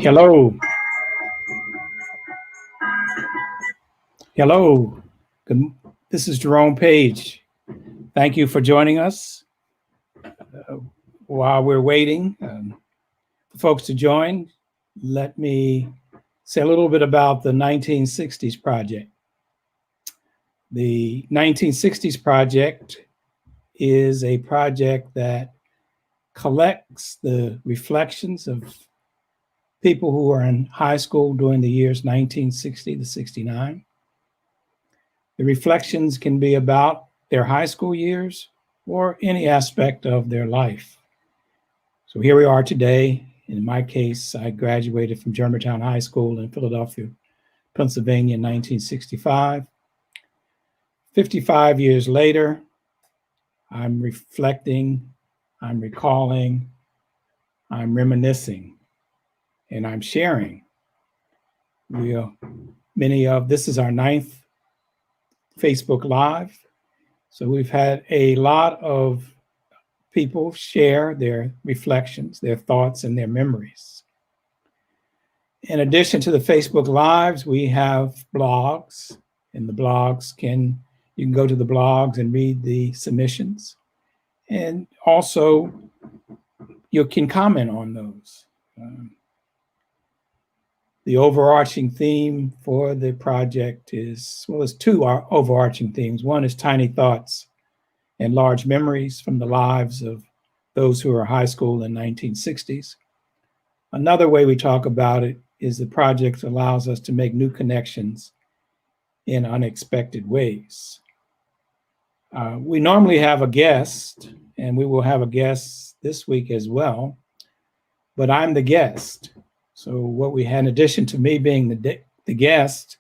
Hello. Hello. Good. This is Jerome Paige. Thank you for joining us. While we're waiting for folks to join, let me say a little bit about the 1960s project. The 1960s project is a project that collects the reflections of people who are in high school during the years 1960 to 69. The reflections can be about their high school years or any aspect of their life. So here we are today. In my case, I graduated from Germantown High School in Philadelphia, Pennsylvania in 1965. 55 years later, I'm reflecting, I'm recalling, I'm reminiscing, and I'm sharing. This is our 9th Facebook Live. So we've had a lot of people share their reflections, their thoughts, and their memories. In addition to the Facebook Lives, we have blogs, and the blogs you can go to the blogs and read the submissions. And also, you can comment on those. The overarching theme for the project is two overarching themes. One is tiny thoughts and large memories from the lives of those who are high school in 1960s. Another way we talk about it is the project allows us to make new connections in unexpected ways. We normally have a guest, and we will have a guest this week as well, but I'm the guest. So what we had, in addition to me being the guest,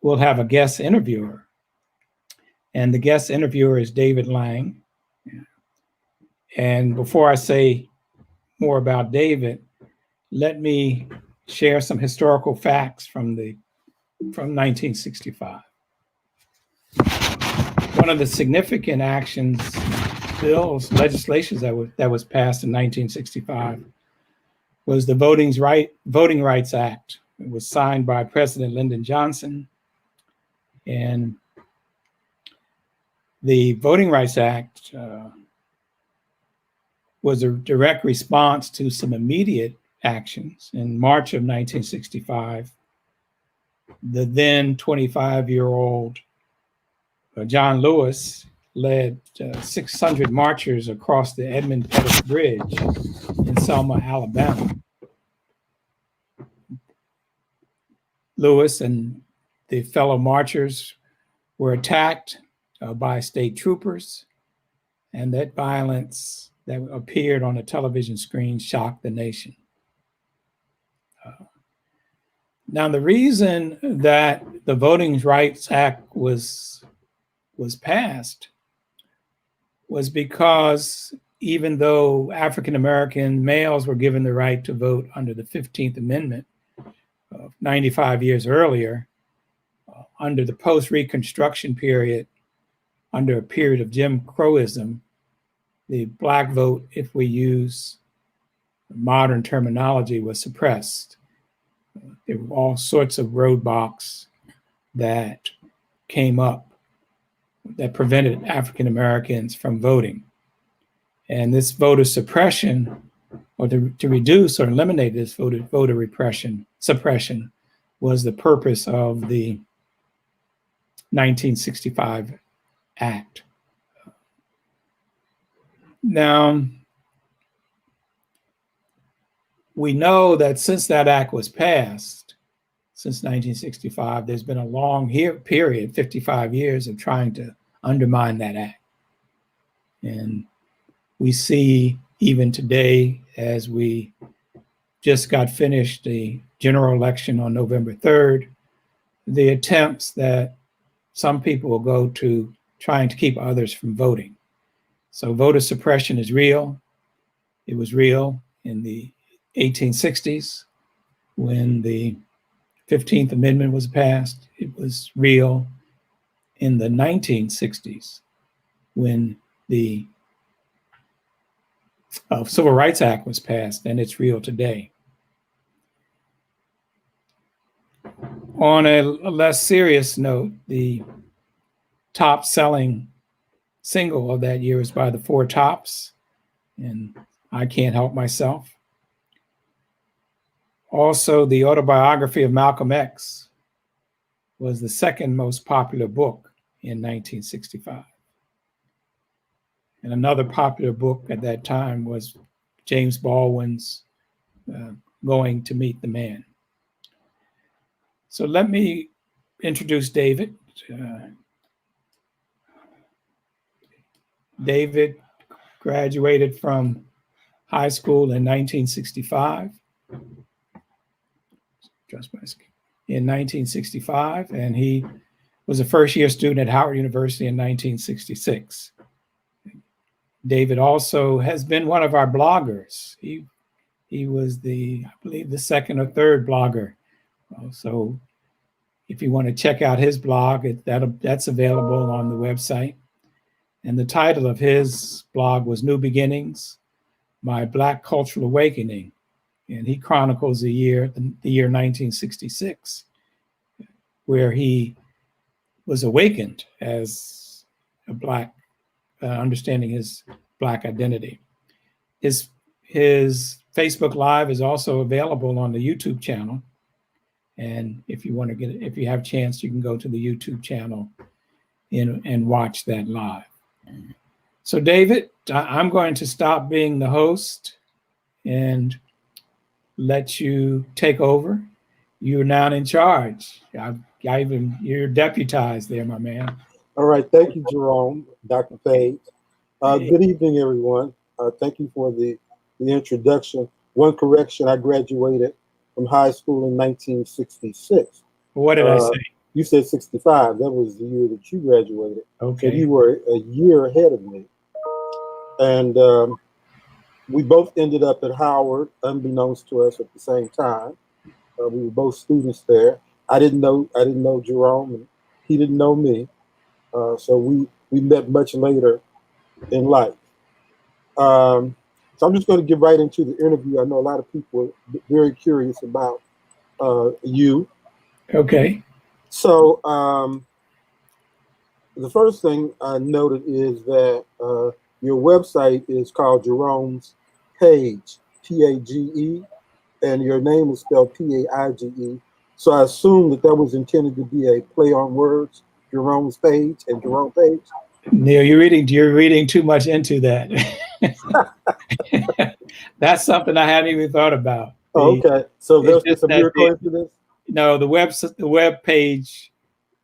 we'll have a guest interviewer. And the guest interviewer is David Lang. And before I say more about David, let me share some historical facts from 1965. One of the significant legislations that was passed in 1965 was the Voting Rights Act. It was signed by President Lyndon Johnson. And the Voting Rights Act was a direct response to some immediate actions. In March of 1965, the then 25-year-old John Lewis led 600 marchers across the Edmund Pettus Bridge in Selma, Alabama. Lewis and the fellow marchers were attacked by state troopers, and that violence that appeared on a television screen shocked the nation. Now, the reason that the Voting Rights Act was passed was because even though African-American males were given the right to vote under the 15th Amendment 95 years earlier, under the post-Reconstruction period, under a period of Jim Crowism, the Black vote, if we use modern terminology, was suppressed. There were all sorts of roadblocks that came up that prevented African Americans from voting. And this voter suppression, or to reduce or eliminate this voter suppression, was the purpose of the 1965 Act. Now, we know that since that act was passed, since 1965, there's been a long period, 55 years, of trying to undermine that act. And we see even today, as we just got finished the general election on November 3rd, the attempts that some people will go to trying to keep others from voting. So voter suppression is real. It was real in the 1860s when the 15th Amendment was passed. It was real in the 1960s when the Civil Rights Act was passed, and it's real today. On a less serious note, the top selling single of that year was by the Four Tops, and I Can't Help Myself. Also, the autobiography of Malcolm X was the second most popular book in 1965. And another popular book at that time was James Baldwin's Going to Meet the Man. So let me introduce David. David graduated from high school in 1965. In 1965, and he was a first-year student at Howard University in 1966. David also has been one of our bloggers. He was I believe, the second or third blogger. So if you want to check out his blog, that's available on the website. And the title of his blog was New Beginnings, My Black Cultural Awakening. And he chronicles the year 1966, where he was awakened as a Black, understanding his Black identity. His Facebook Live is also available on the YouTube channel. And if you have a chance, you can go to the YouTube channel and watch that live. So David, I'm going to stop being the host and let you take over. You're now in charge. You're deputized there, my man. All right. Thank you, Jerome, Dr. Paige. Good evening, everyone. Thank you for the introduction. One correction, I graduated from high school in 1966. What did I say? You said 65. That was the year that you graduated. Okay. So you were a year ahead of me. And we both ended up at Howard, unbeknownst to us at the same time. We were both students there. I didn't know Jerome, and he didn't know me. So we met much later in life. So I'm just going to get right into the interview. I know a lot of people are very curious about you. Okay. So the first thing I noted is that your website is called Jerome's Paige, P-A-G-E, and your name is spelled P-A-I-G-E. So I assume that was intended to be a play on words, Jerome's Paige and Jerome Paige. Neil, you're reading too much into that. That's something I hadn't even thought about. Okay, so there's just a mere coincidence. No, the web page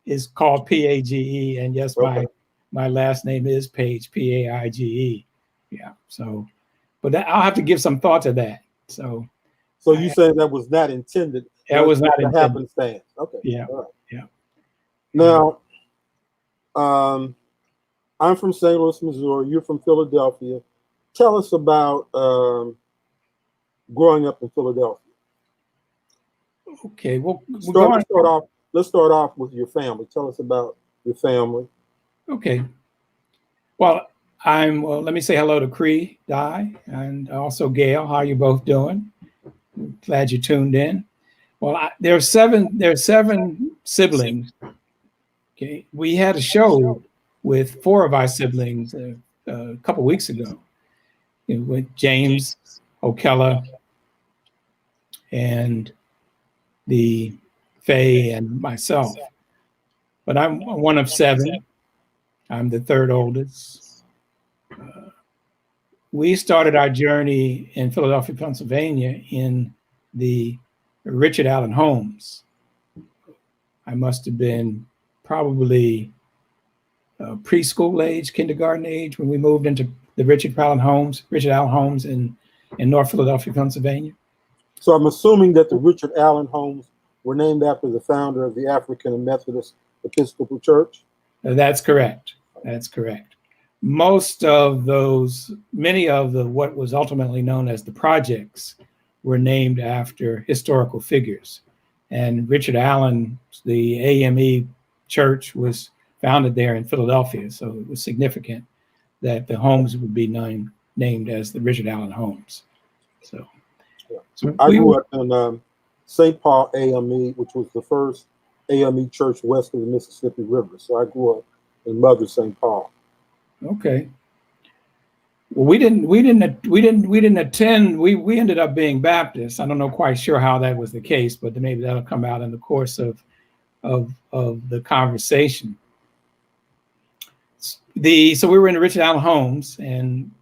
is called P-A-G-E, and yes, okay. my last name is Paige, P-A-I-G-E. Yeah. So, but I'll have to give some thought to that. So you saying that was not intended? That was not intended. Happenstance. Okay. Yeah. All right. Yeah. Now, I'm from St. Louis, Missouri. You're from Philadelphia. Tell us about growing up in Philadelphia. Okay. Well, let's start off with your family. Tell us about your family. Okay. Well, let me say hello to Cree, Di, and also Gail. How are you both doing? Glad you tuned in. Well, there are seven siblings. Okay. We had a show with four of our siblings a couple weeks ago, with James O'Keller and the Faye and myself. But I'm one of seven. I'm the third oldest. We started our journey in Philadelphia, Pennsylvania in the Richard Allen homes. I must have been probably preschool age, kindergarten age, when we moved into the Richard Allen homes in North Philadelphia, Pennsylvania. So I'm assuming that the Richard Allen homes were named after the founder of the African Methodist Episcopal Church? That's correct. That's correct. Many of what was ultimately known as the projects were named after historical figures. And Richard Allen, the AME church, was founded there in Philadelphia. So it was significant that the homes would be named as the Richard Allen homes. So I grew up in St. Paul AME, which was the first AME Church west of the Mississippi River. So I grew up in Mother St. Paul. Okay. Well, we didn't attend. We ended up being Baptists. I don't know quite sure how that was the case, but maybe that'll come out in the course of the conversation. So we were in the Richard Allen Homes, and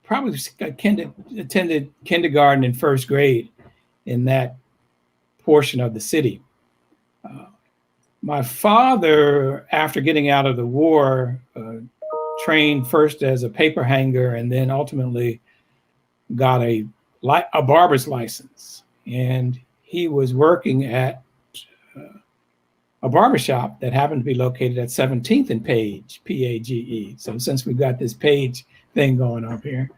probably attended kindergarten and first grade in that portion of the city. My father, after getting out of the war, trained first as a paper hanger and then ultimately got a barber's license. And he was working at a barbershop that happened to be located at 17th and Page, P-A-G-E. So since we've got this Page thing going up here,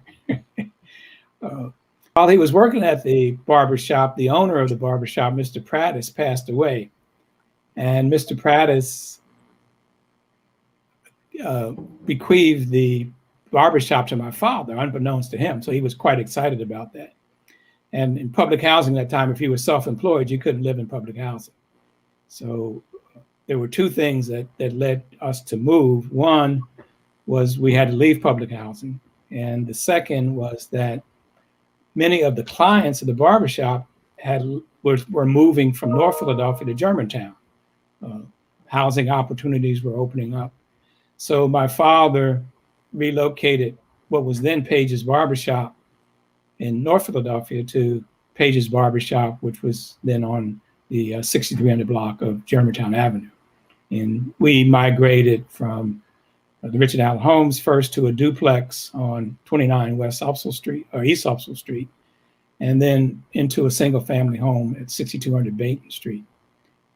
while he was working at the barbershop, the owner of the barbershop, Mr. Prattis, passed away. And Mr. Prattis bequeathed the barbershop to my father, unbeknownst to him. So he was quite excited about that. And in public housing at that time, if you were self-employed, you couldn't live in public housing. So there were two things that led us to move. One was we had to leave public housing. And the second was that many of the clients of the barbershop were moving from North Philadelphia to Germantown. Housing opportunities were opening up. So my father relocated what was then Paige's Barbershop in North Philadelphia to Paige's Barbershop, which was then on the 6300 block of Germantown Avenue. And we migrated from the Richard Allen Homes first to a duplex on 29 West Upsall Street, or East Upsall Street, and then into a single family home at 6200 Baton Street.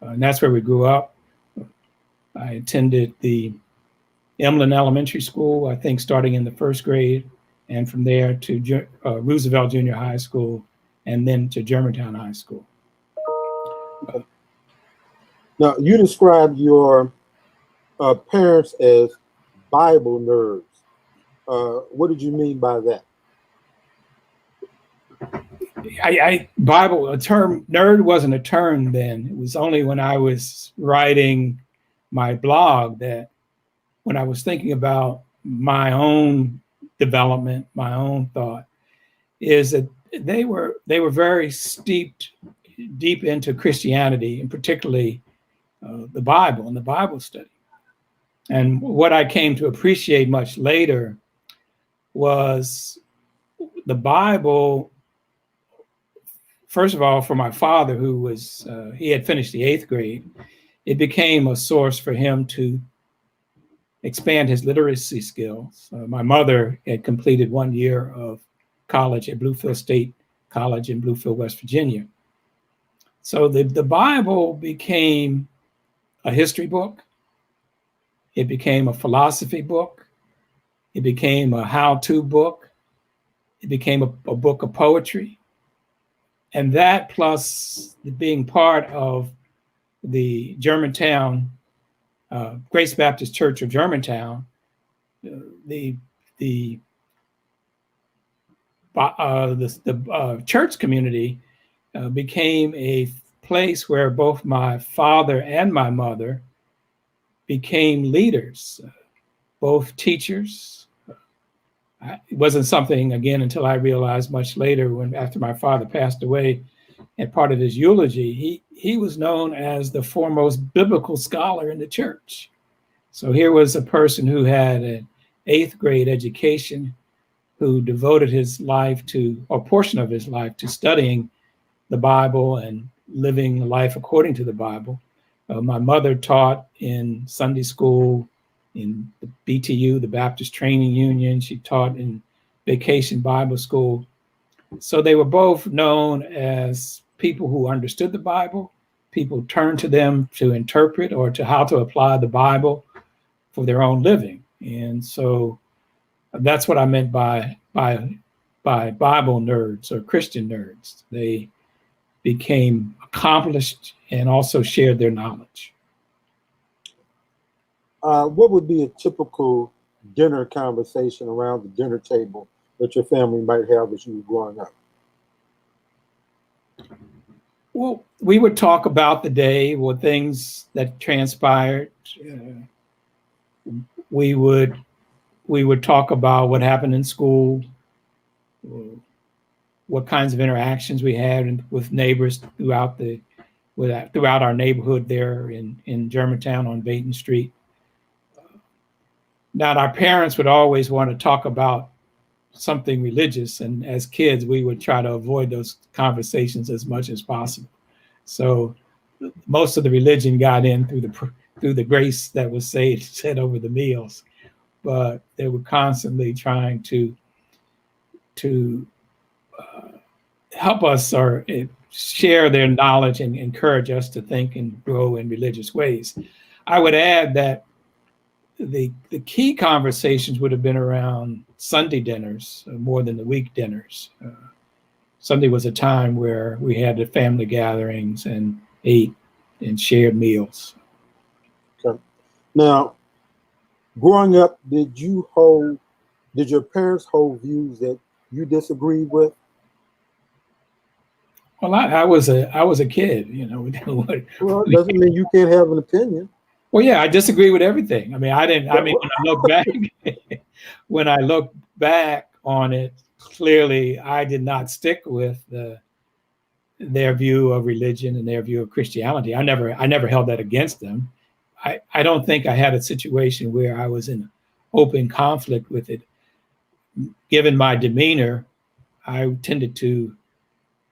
And that's where we grew up. I attended the Emlyn Elementary School, I think starting in the first grade, and from there to Roosevelt Junior High School, and then to Germantown High School. Okay. Now, you described your parents as Bible nerds. What did you mean by that? Bible, a term, nerd wasn't a term then. It was only when I was writing my blog that when I was thinking about my own development, my own thought, is that they were very steeped deep into Christianity, and particularly the Bible and the Bible study. And what I came to appreciate much later was the Bible, first of all, for my father, who was, he had finished the 8th grade, it became a source for him to expand his literacy skills. My mother had completed 1 year of college at Bluefield State College in Bluefield, West Virginia. So the Bible became a history book. It became a philosophy book. It became a how-to book. It became a book of poetry. And that, plus being part of the Germantown, Grace Baptist Church of Germantown, the church community became a place where both my father and my mother became leaders, both teachers. It wasn't something, again, until I realized much later, when after my father passed away, and part of his eulogy, he was known as the foremost biblical scholar in the church. So here was a person who had an 8th grade education, who devoted his life to, or portion of his life, to studying the Bible and living life according to the Bible. My mother taught in Sunday school, in the BTU, the Baptist Training Union. She taught in Vacation Bible School. So they were both known as people who understood the Bible. People turned to them to interpret or to how to apply the Bible for their own living. And so that's what I meant by Bible nerds or Christian nerds. They became accomplished and also shared their knowledge. What would be a typical dinner conversation around the dinner table that your family might have as you were growing up? Well, we would talk about the day, what things that transpired. We would we would talk about what happened in school, what kinds of interactions we had with neighbors throughout our neighborhood there in Germantown on Baton Street. Now, our parents would always want to talk about something religious, and as kids, we would try to avoid those conversations as much as possible. So, most of the religion got in through the grace that was said over the meals, but they were constantly trying to help us or share their knowledge and encourage us to think and grow in religious ways. I would add that the key conversations would have been around Sunday dinners more than the week dinners. Sunday was a time where we had the family gatherings and ate and shared meals. Okay. Now, growing up, did your parents hold views that you disagreed with? Well, I was a kid, you know. Well, it doesn't mean you can't have an opinion. Well, yeah, I disagree with everything. I mean, I didn't. I mean, when I look back, when I look back on it, clearly I did not stick with their view of religion and their view of Christianity. I never held that against them. I don't think I had a situation where I was in open conflict with it. Given my demeanor, I tended to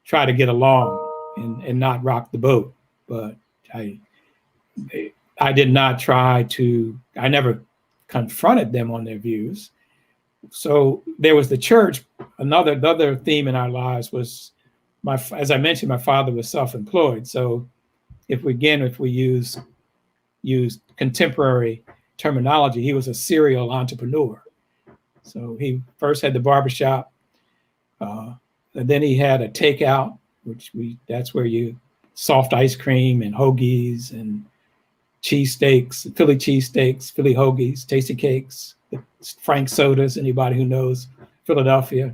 try to get along and not rock the boat. But I did not try to. I never confronted them on their views. So there was the church. The other theme in our lives was as I mentioned, my father was self-employed. So if we use contemporary terminology, he was a serial entrepreneur. So he first had the barbershop, and then he had a takeout, that's where you soft ice cream and hoagies and cheesesteaks, Philly cheesesteaks, Philly hoagies, tasty cakes, Frank sodas. Anybody who knows Philadelphia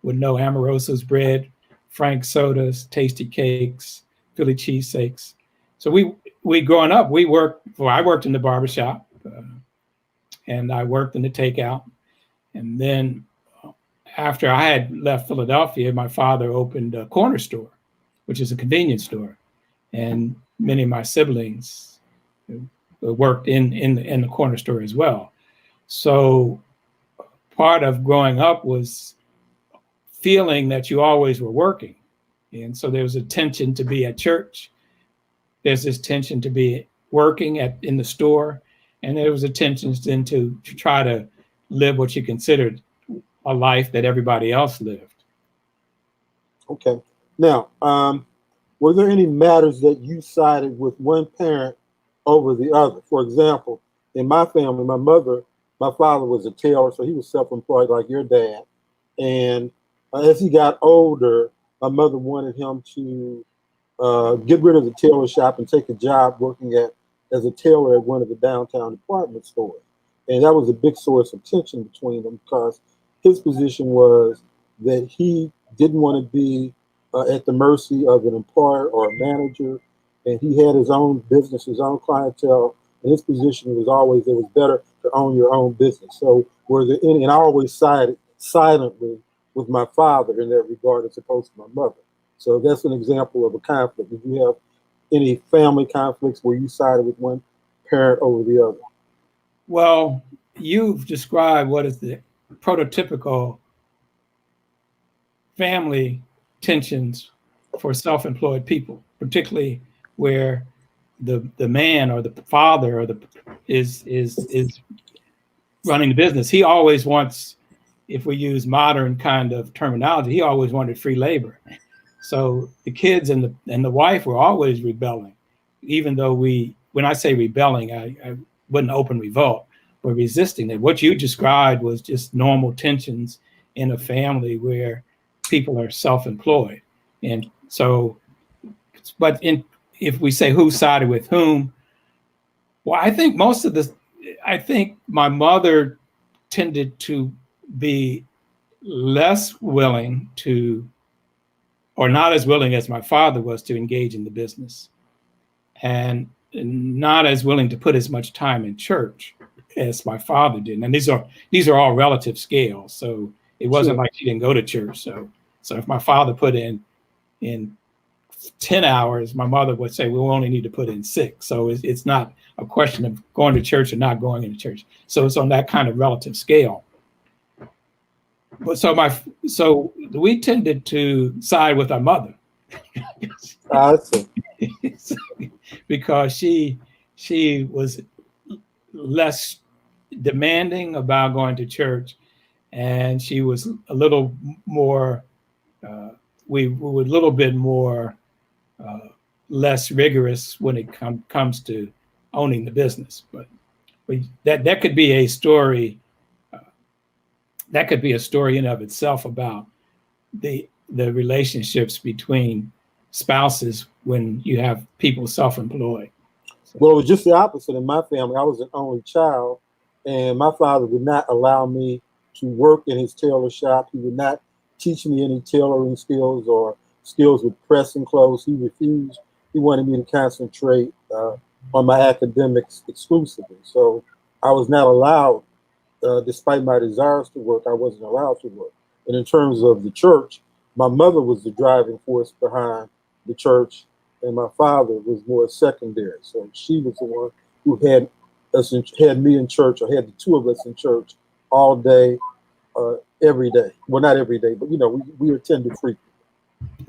would know Amoroso's bread, Frank sodas, tasty cakes, Philly cheesesteaks. So we growing up, I worked in the barbershop, and I worked in the takeout. And then after I had left Philadelphia, my father opened a corner store, which is a convenience store. And many of my siblings worked in the corner store as well. So part of growing up was feeling that you always were working. And so there was a tension to be at church. There's this tension to be working in the store. And there was a tension then to try to live what you considered a life that everybody else lived. Okay. Now, were there any matters that you sided with one parent over the other? For example, in my family, my father was a tailor, so he was self-employed like your dad. And as he got older, my mother wanted him to get rid of the tailor shop and take a job working as a tailor at one of the downtown department stores. And that was a big source of tension between them because his position was that he didn't want to be at the mercy of an employer or a manager. And he had his own business, his own clientele. And his position was always it was better to own your own business. So were there any, and I always sided silently with my father in that regard as opposed to my mother. So that's an example of a conflict. Did you have any family conflicts where you sided with one parent over the other? Well, you've described what is the prototypical family tensions for self-employed people, particularly where the man or the father is running the business. He always wants, if we use modern kind of terminology, he always wanted free labor. So the kids and the wife were always rebelling, even though when I say rebelling, I wouldn't open revolt, but resisting it. What you described was just normal tensions in a family where people are self-employed. And so, but if we say who sided with whom, well, I think I think my mother tended to be less willing to or not as willing as my father was to engage in the business, and not as willing to put as much time in church as my father did. And these are all relative scales. So it wasn't Sure. like she didn't go to church. So if my father put in 10 hours, my mother would say, we only need to put in 6. So it's not a question of going to church or not going into church. So it's on that kind of relative scale. But so we tended to side with our mother. I see. Because she was less demanding about going to church, and she was a little more we were a little bit more less rigorous when it comes to owning the business. But that could be a story. That could be a story in of itself about the relationships between spouses when you have people self-employed. Well, it was just the opposite in my family. I was an only child, and my father would not allow me to work in his tailor shop. He would not teach me any tailoring skills or skills with pressing clothes. He refused. He wanted me to concentrate on my academics exclusively. So I was not allowed, despite my desires to work, I wasn't allowed to work. And in terms of the church, my mother was the driving force behind the church, and my father was more secondary. So she was the one who had me in church, or had the two of us in church all day, every day. Well, not every day, but we attended frequently.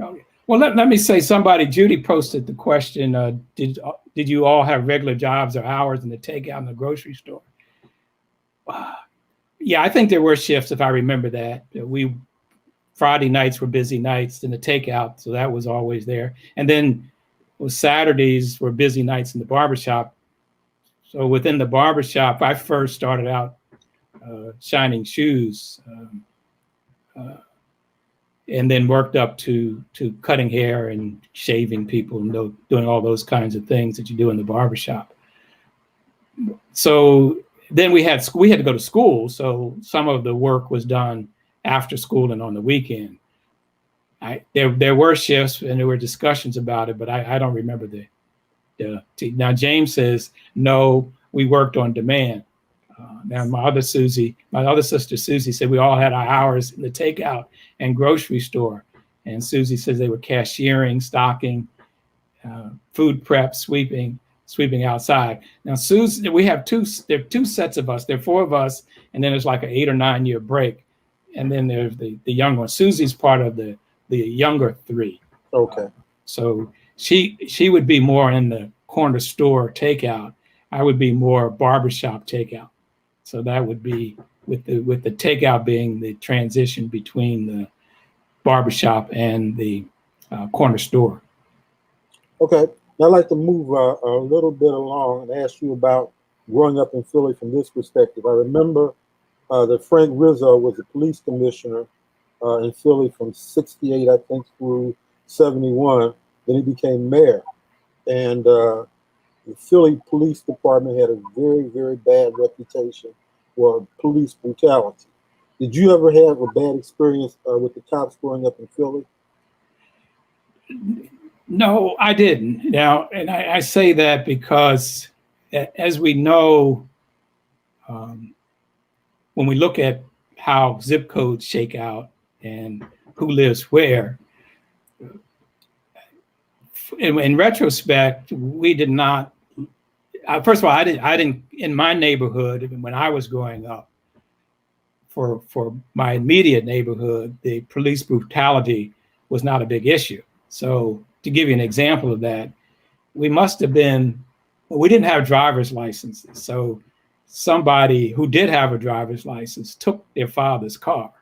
Okay. Well, let me say, Judy posted the question, did you all have regular jobs or hours in the takeout in the grocery store? Yeah, I think there were shifts, if I remember that. Friday nights were busy nights in the takeout, so that was always there. And then Saturdays were busy nights in the barbershop. So within the barbershop, I first started out shining shoes, and then worked up to cutting hair and shaving people and doing all those kinds of things that you do in the barbershop. So then we had to go to school, so some of the work was done after school and on the weekend. There were shifts and there were discussions about it, but I don't remember now James says, no, we worked on demand. Now my other sister Susie said we all had our hours in the takeout and grocery store. And Susie says they were cashiering, stocking, food prep, sweeping outside. Now Susie, there are two sets of us. There are 4 of us, and then there's like an 8 or 9 year break. And then there's the young one. Susie's part of the younger 3. Okay. So she would be more in the corner store takeout. I would be more barbershop takeout. So that would be with the takeout being the transition between the barbershop and the corner store. Okay. Now I'd like to move a little bit along and ask you about growing up in Philly from this perspective. I remember that Frank Rizzo was the police commissioner in Philly from 68, I think, through 71. Then he became mayor. And the Philly Police Department had a very, very bad reputation for police brutality. Did you ever have a bad experience with the cops growing up in Philly? No, I didn't. Now, and I say that because, as we know, when we look at how zip codes shake out and who lives where, in retrospect, we did not. First of all, I didn't in my neighborhood when I was growing up. For my immediate neighborhood, the police brutality was not a big issue. So to give you an example of that, we didn't have driver's licenses. So somebody who did have a driver's license took their father's car.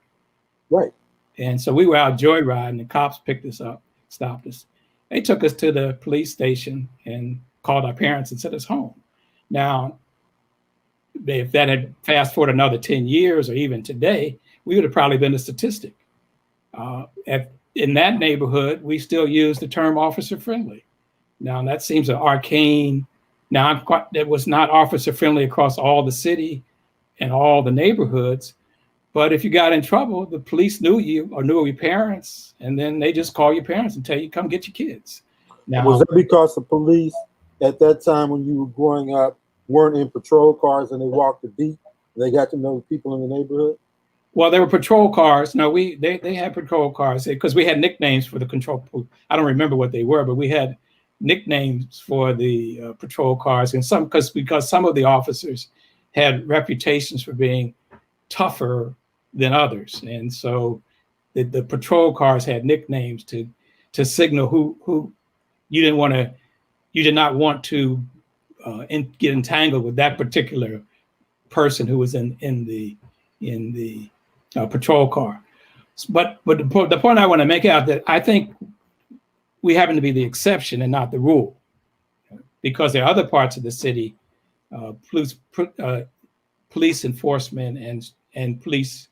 Right. And so we were out joyriding, the cops picked us up, stopped us. They took us to the police station and called our parents and sent us home. Now, if that had fast forward another 10 years or even today, we would have probably been a statistic. In that neighborhood, we still use the term officer friendly. Now that seems an arcane. Now that was not officer friendly across all the city and all the neighborhoods, But if you got in trouble, the police knew you or knew your parents, and then they just call your parents and tell you, come get your kids. Now, Was that because the police at that time when you were growing up weren't in patrol cars and they walked the beat and they got to know the people in the neighborhood? well, there were patrol cars. No, they had patrol cars because we had nicknames for the control. I don't remember what they were, but we had nicknames for the patrol cars, and some because some of the officers had reputations for being tougher than others, and so the patrol cars had nicknames to signal who you didn't want to, you did not want to get entangled with that particular person who was in the patrol car. But the point I want to make out that I think we happen to be the exception and not the rule, because there are other parts of the city, police enforcement and police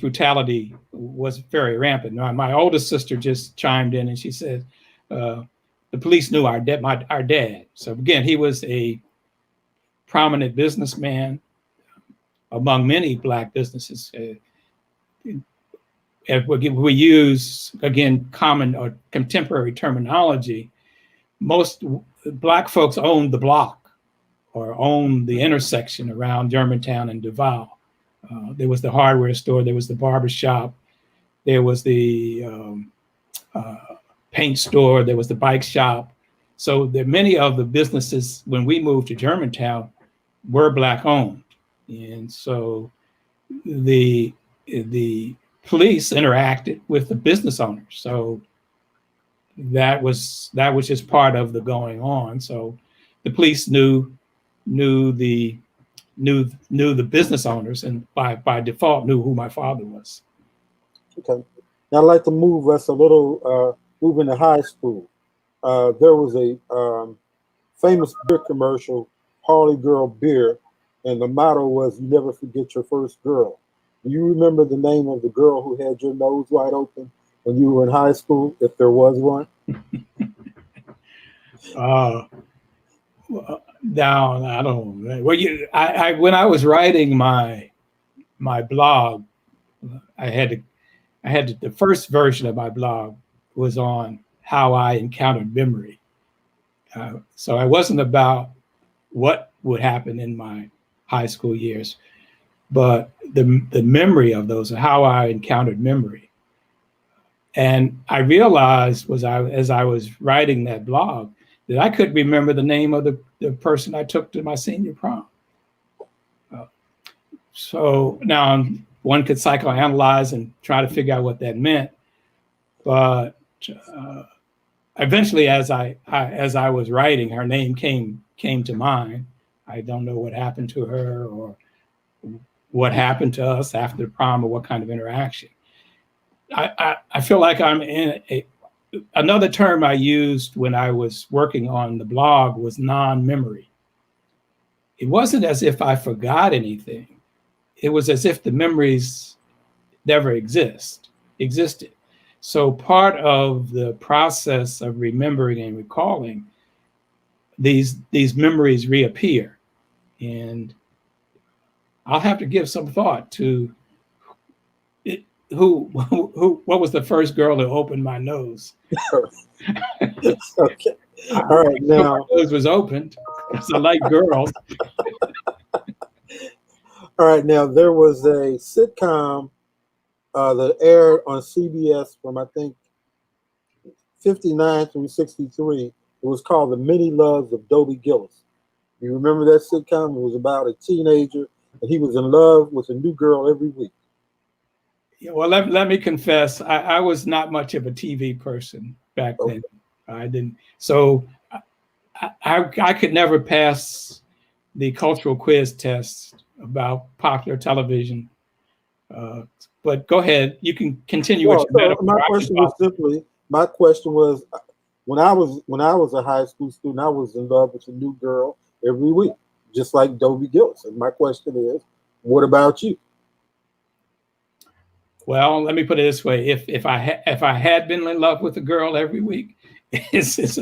brutality was very rampant. Now, my oldest sister just chimed in and she said the police knew our dad. So again, he was a prominent businessman among many Black businesses. If we use, again, common or contemporary terminology, most Black folks owned the block or owned the intersection around Germantown and Duval. There was the hardware store, there was the barber shop, there was the paint store, there was the bike shop. So there many of the businesses when we moved to Germantown were Black owned. And so the police interacted with the business owners. So that was just part of the going on. So the police knew the business owners, and by default knew who my father was. Okay. Now I'd like to move us a little, move into high school. There was a famous beer commercial, Harley Girl Beer, and the motto was, "You never forget your first girl." Do you remember the name of the girl who had your nose wide open when you were in high school, if there was one? No, I don't. Well, I when I was writing my blog, I had the first version of my blog was on how I encountered memory. So I wasn't about what would happen in my high school years, but the memory of those, how I encountered memory. And I realized as I was writing that blog that I couldn't remember the name of the person I took to my senior prom. So now one could psychoanalyze and try to figure out what that meant, but eventually, as I was writing, her name came to mind. I don't know what happened to her or what happened to us after the prom or what kind of interaction. I feel like I'm in another term I used when I was working on the blog was non-memory. It wasn't as if I forgot anything. It was as if the memories never existed. So part of the process of remembering and recalling, these memories reappear. And I'll have to give some thought to what was the first girl who opened my nose. Okay. All right. Now, my nose was opened. So I like girls. All right. Now, there was a sitcom that aired on CBS from, I think, 59 through 63. It was called The Many Loves of Dobie Gillis. You remember that sitcom? It was about a teenager, and he was in love with a new girl every week. Yeah, well, let me confess, I was not much of a TV person back then. I didn't. So I could never pass the cultural quiz test about popular television. But go ahead, you can continue with your metaphor. My question was, when I was a high school student, I was in love with a new girl every week, just like Dobie Gillis. And my question is, what about you? Well, let me put it this way: if I had been in love with a girl every week, there's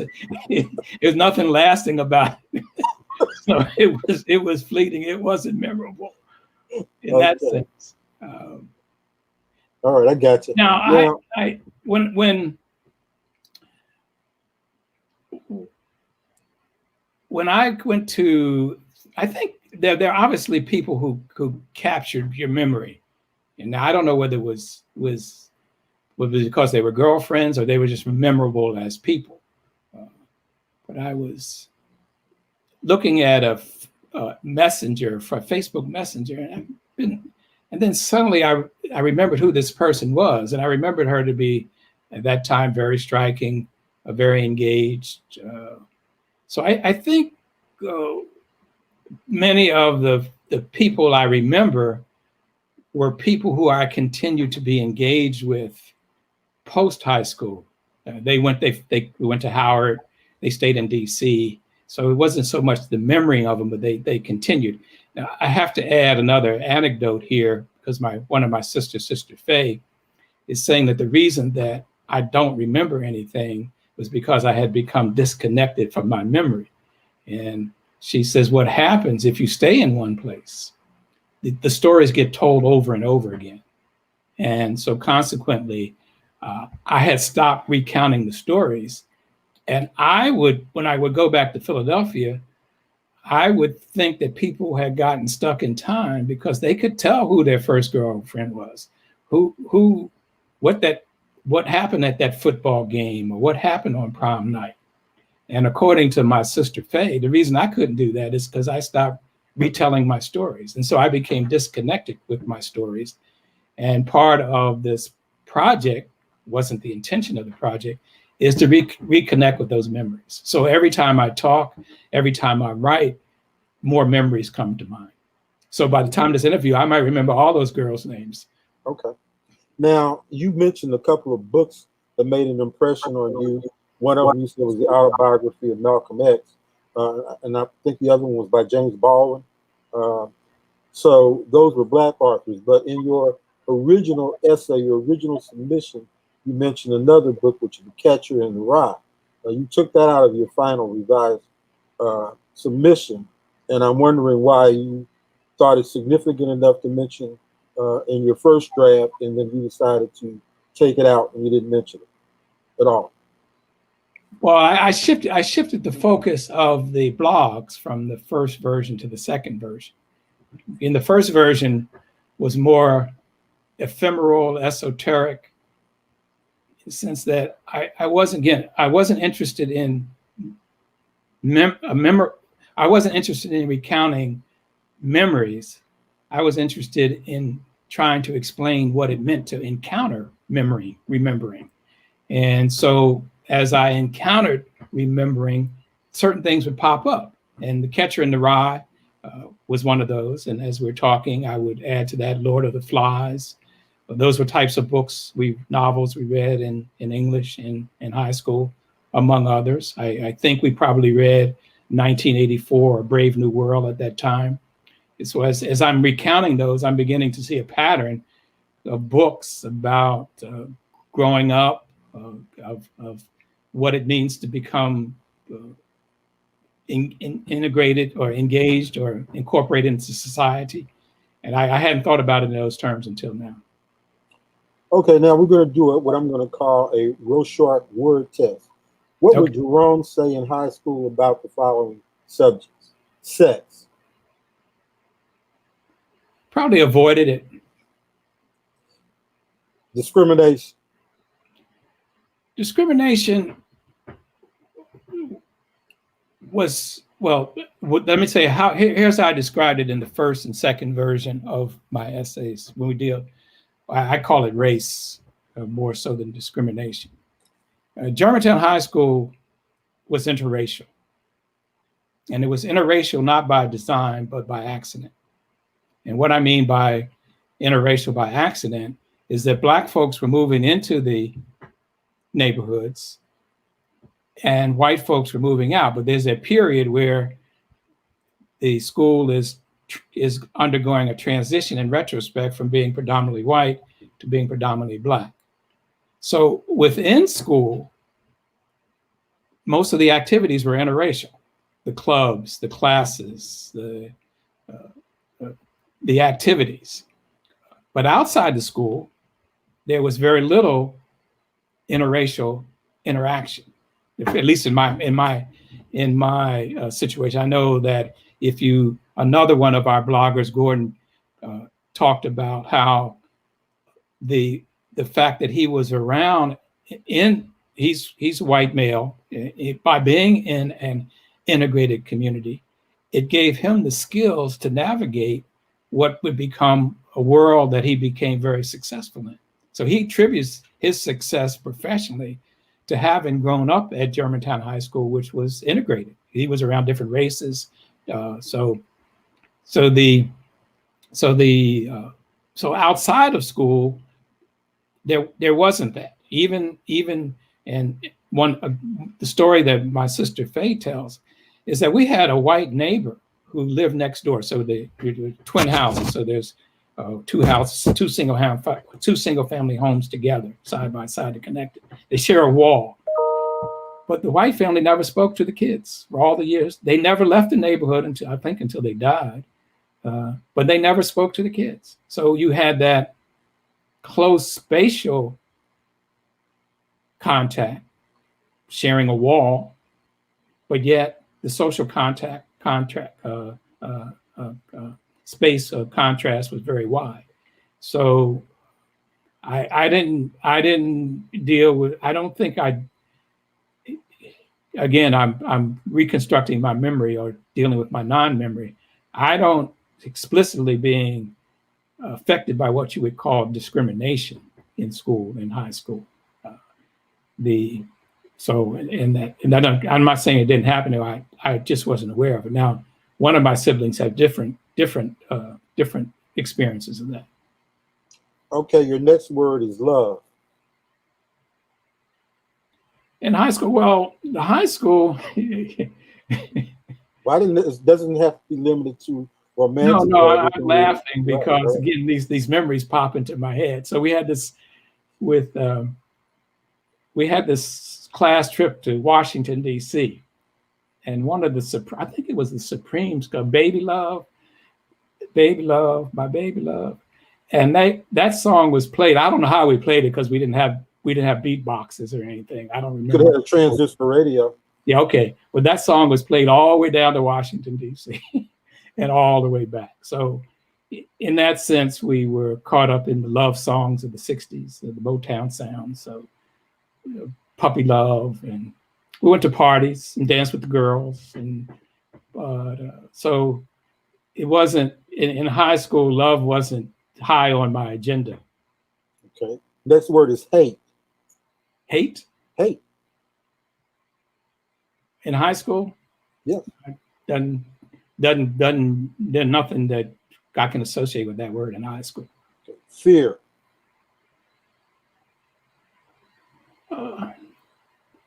nothing lasting about it. So it was fleeting. It wasn't memorable. in that Okay. sense. All right, I got you. Now, Now, when I went to, I think there are obviously people who captured your memory, and now I don't know whether it was because they were girlfriends or they were just memorable as people. But I was looking at a messenger for Facebook Messenger, and then suddenly I remembered who this person was, and I remembered her to be at that time very striking, very engaged. So I think many of the people I remember were people who I continued to be engaged with post high school. They went to Howard. They stayed in D.C. So it wasn't so much the memory of them, but they continued. Now I have to add another anecdote here because one of my sisters, Sister Faye, is saying that the reason that I don't remember anything was because I had become disconnected from my memory. And she says, what happens if you stay in one place? The stories get told over and over again. And so consequently, I had stopped recounting the stories. And when I would go back to Philadelphia, I would think that people had gotten stuck in time because they could tell who their first girlfriend was, what happened at that football game or what happened on prom night. And according to my sister Faye, the reason I couldn't do that is because I stopped retelling my stories. And so I became disconnected with my stories. And part of this project, wasn't the intention of the project, is to reconnect with those memories. So every time I talk, every time I write, more memories come to mind. So by the time of this interview, I might remember all those girls' names. okay. Now, you mentioned a couple of books that made an impression on you. One of them you said was the autobiography of Malcolm X, and I think the other one was by James Baldwin. So those were Black authors. But in your original essay, your original submission, you mentioned another book, which is The Catcher in the Rye. You took that out of your final revised submission, and I'm wondering why you thought it significant enough to mention in your first draft, and then you decided to take it out and you didn't mention it at all. Well, I shifted the focus of the blogs from the first version to the second version. In the first version was more ephemeral, esoteric, in the sense that I wasn't interested in I wasn't interested in recounting memories. I was interested in trying to explain what it meant to encounter remembering. And so as I encountered remembering, certain things would pop up. And The Catcher in the Rye was one of those. And as we're talking, I would add to that Lord of the Flies. Those were types of books, novels we read in English in high school, among others. I think we probably read 1984 or Brave New World at that time. So as I'm recounting those, I'm beginning to see a pattern of books about growing up, of what it means to become integrated or engaged or incorporated into society. And I hadn't thought about it in those terms until now. Okay, now we're going to do what I'm going to call a real short word test. What would Jerome say in high school about the following subjects? Sex. Probably avoided it. Discrimination. Discrimination was, well, let me say here's how I described it in the first and second version of my essays. When we deal, I call it race more so than discrimination. Germantown High School was interracial. And it was interracial not by design, but by accident. And what I mean by interracial by accident is that Black folks were moving into the neighborhoods and white folks were moving out. But there's a period where the school is undergoing a transition in retrospect from being predominantly white to being predominantly Black. So within school, most of the activities were interracial. The clubs, the classes, the activities. But outside the school, there was very little interracial interaction. At least in my situation, I know that another one of our bloggers, Gordon, talked about how the fact that he was around he's a white male, by being in an integrated community, it gave him the skills to navigate what would become a world that he became very successful in. So he attributes his success professionally to having grown up at Germantown High School, which was integrated. He was around different races. So outside of school, there wasn't that. Even and the story that my sister Faye tells is that we had a white neighbor who lived next door. So the twin houses. So there's two single family homes together, side by side, and connected. They share a wall. But the white family never spoke to the kids for all the years. They never left the neighborhood until they died. But they never spoke to the kids. So you had that close spatial contact, sharing a wall, but yet the social space of contrast was very wide. So I didn't deal with. I don't think I. Again, I'm reconstructing my memory or dealing with my non-memory. I don't explicitly being affected by what you would call discrimination in school, in high school. I'm not saying it didn't happen. I just wasn't aware of it. Now, one of my siblings had different experiences of that. Okay, your next word is love. In high school, well, the high school. Why doesn't have to be limited to romantic? No, I'm laughing because again, these memories pop into my head. So we had this class trip to Washington, D.C. And one of I think it was the Supremes, called Baby Love, My Baby Love. And that song was played. I don't know how we played it because we didn't have beatboxes or anything. I don't remember. Could have had a transistor radio. Yeah, okay. But that song was played all the way down to Washington, D.C. and all the way back. So in that sense, we were caught up in the love songs of the 60s, the Motown sound. So Puppy Love, and we went to parties and danced with the girls. So it wasn't, in high school, love wasn't high on my agenda. Okay. Next word is hate. Hate? Hate. In high school? Yes. There's nothing that I can associate with that word in high school. Okay. Fear.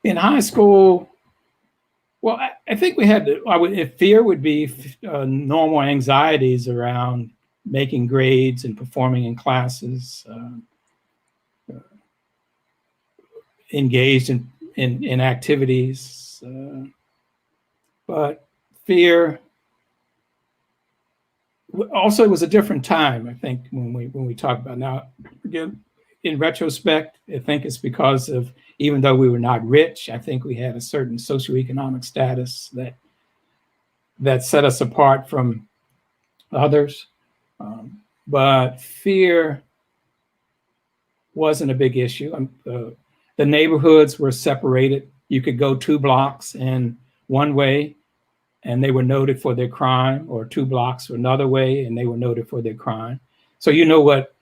In high school, well, I think we had if fear would be normal anxieties around making grades and performing in classes, engaged in activities, but fear. Also, it was a different time, I think, when we talk about now. Again, in retrospect, I think it's because of, even though we were not rich, I think we had a certain socioeconomic status that set us apart from others. But fear wasn't a big issue. The neighborhoods were separated. You could go 2 blocks in one way, and they were noted for their crime, or 2 blocks another way, and they were noted for their crime. So you know what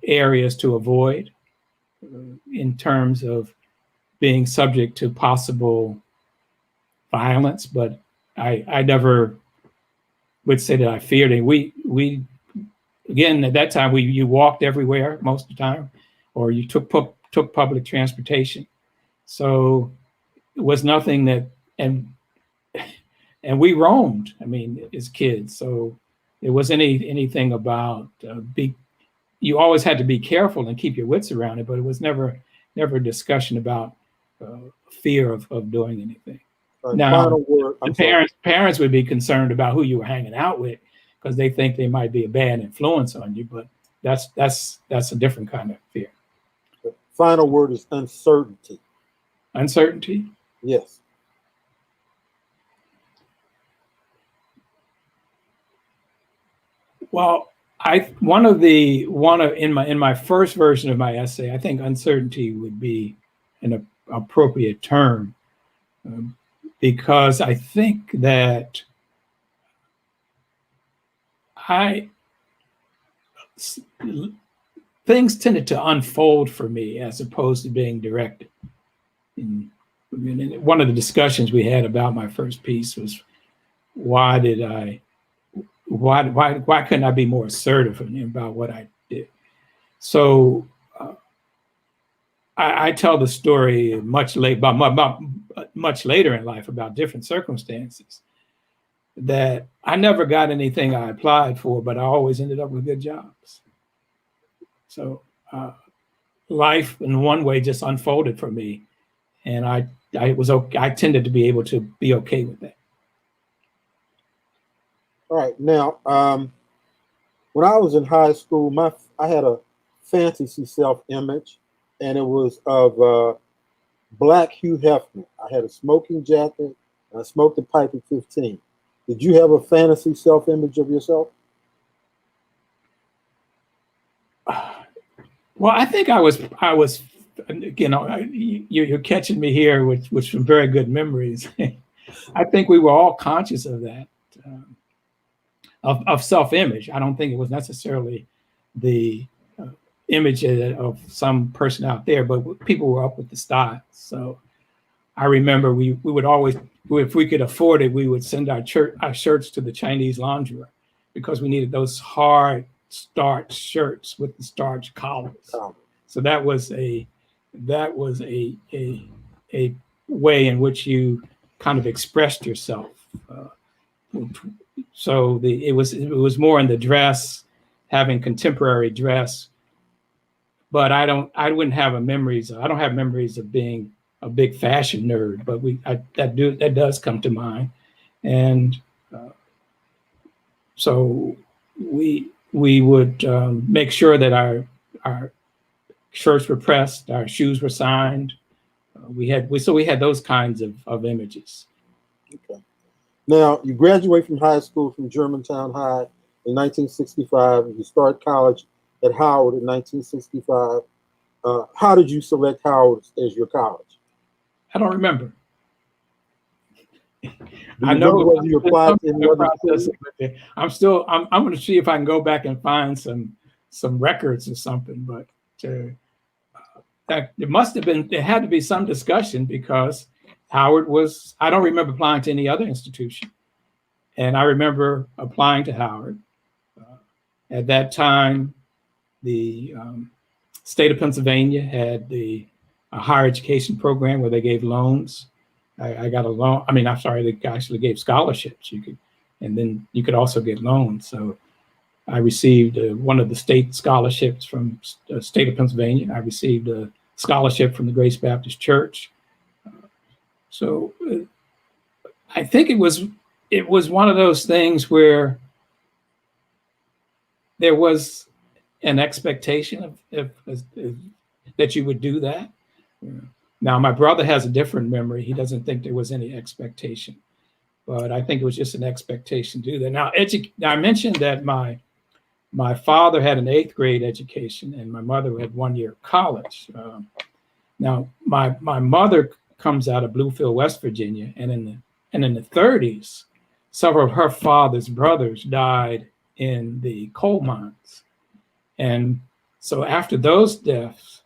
areas to avoid in terms of being subject to possible violence. But I never would say that I feared it. We again, at that time, you walked everywhere most of the time, or you took public transportation. So it was nothing that, and we roamed, I mean, as kids. So it wasn't anything about you always had to be careful and keep your wits around it, but it was never a discussion about fear of doing anything. Now, the parents would be concerned about who you were hanging out with, because they think they might be a bad influence on you. But that's a different kind of fear. The final word is uncertainty. Uncertainty. Yes. Well, in my first version of my essay, I think uncertainty would be an appropriate term, because I think that things tended to unfold for me as opposed to being directed. And one of the discussions we had about my first piece was why couldn't I be more assertive about what I did? So I tell the story much later in life about different circumstances, that I never got anything I applied for, but I always ended up with good jobs. So life in one way just unfolded for me, and I tended to be able to be okay with that. All right. Now, when I was in high school, I had a fantasy self-image, and it was of Black Hugh Hefner. I had a smoking jacket, and I smoked a pipe at 15. Did you have a fantasy self-image of yourself? Well, I think I was, you're catching me here with some very good memories. I think we were all conscious of that, of self-image. I don't think it was necessarily the image of some person out there, but people were up with the style. So I remember we would always, if we could afford it, we would send our shirts to the Chinese laundry because we needed those hard starch shirts with the starch collars. Oh. So that was a way in which you kind of expressed yourself. So it was more in the dress, having contemporary dress. But I don't have memories of being a big fashion nerd, but that does come to mind. And so we would make sure that our shirts were pressed, our shoes were signed. We had those kinds of images. Okay. Now you graduate from high school from Germantown High in 1965, and you start college at Howard in 1965. How did you select Howard as your college? I don't remember. I know whether you applied to any other process. I'm going to see if I can go back and find some records or something. But there had to be some discussion, because Howard was. I don't remember applying to any other institution, and I remember applying to Howard. At that time, the state of Pennsylvania had a higher education program where they gave loans. I got a loan. I mean, I'm sorry, they actually gave scholarships. And then you could also get loans. So I received one of the state scholarships from the state of Pennsylvania. I received a scholarship from the Grace Baptist Church. So I think it was one of those things where there was an expectation of that you would do that. Now, my brother has a different memory. He doesn't think there was any expectation, but I think it was just an expectation to do that. Now, I mentioned that my father had an 8th grade education and my mother had 1 year of college. Now, my mother comes out of Bluefield, West Virginia, and in the 30s, several of her father's brothers died in the coal mines. And so after those deaths,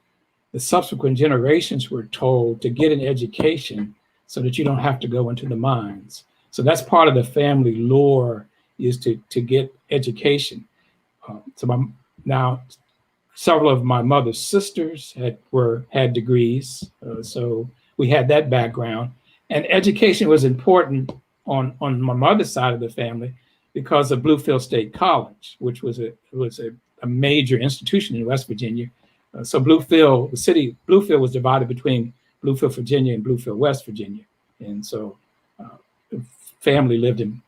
the subsequent generations were told to get an education so that you don't have to go into the mines. So that's part of the family lore, is to get education. Now, several of my mother's sisters had degrees, so we had that background. And education was important on my mother's side of the family because of Bluefield State College, which was a major institution in West Virginia. So Bluefield, the city Bluefield, was divided between Bluefield, Virginia, and Bluefield, West Virginia, and so the family lived in